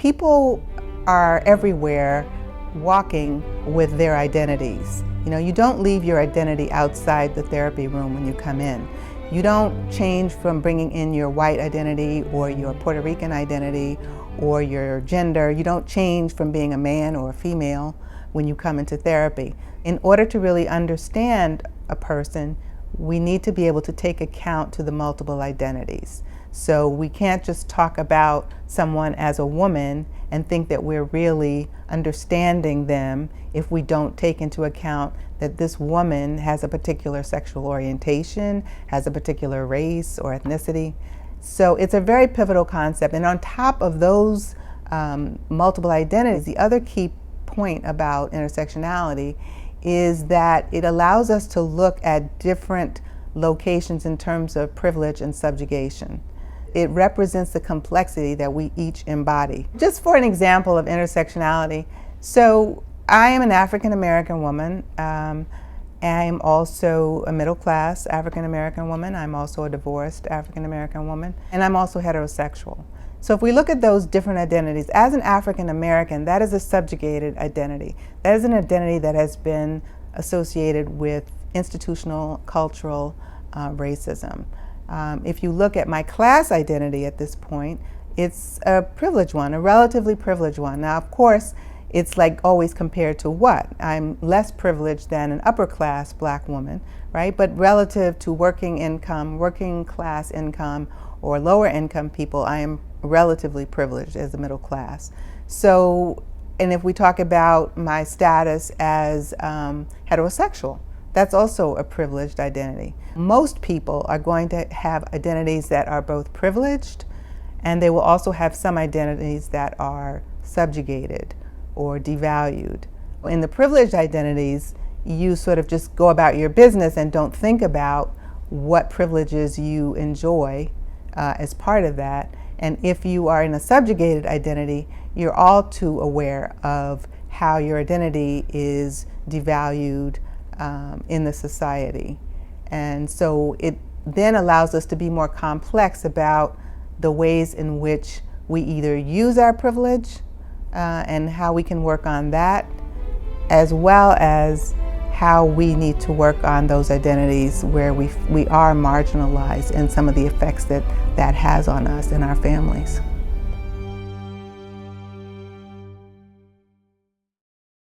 People are everywhere walking with their identities. You know, you don't leave your identity outside the therapy room when you come in. You don't change from bringing in your white identity or your Puerto Rican identity or your gender. You don't change from being a man or a female when you come into therapy. In order to really understand a person, we need to be able to take account to the multiple identities. So we can't just talk about someone as a woman and think that we're really understanding them if we don't take into account that this woman has a particular sexual orientation, has a particular race or ethnicity. So it's a very pivotal concept. And on top of those multiple identities, the other key point about intersectionality is that it allows us to look at different locations in terms of privilege and subjugation. It represents the complexity that we each embody. Just for an example of intersectionality, so I am an African American woman. I am also a middle class African American woman. I'm also a divorced African American woman, and I'm also heterosexual. So if we look at those different identities, as an African American, that is a subjugated identity. That is an identity that has been associated with institutional, cultural racism. If you look at my class identity at this point, it's a privileged one, a relatively privileged one. Now, of course, it's like always compared to what? I'm less privileged than an upper class black woman, right? But relative to working income, working class income, or lower income people, I am relatively privileged as a middle class. So, and if we talk about my status as heterosexual, that's also a privileged identity. Most people are going to have identities that are both privileged, and they will also have some identities that are subjugated or devalued. In the privileged identities, you sort of just go about your business and don't think about what privileges you enjoy as part of that. And if you are in a subjugated identity, you're all too aware of how your identity is devalued in the society. And so it then allows us to be more complex about the ways in which we either use our privilege and how we can work on that, as well as how we need to work on those identities where we are marginalized and some of the effects that that has on us and our families.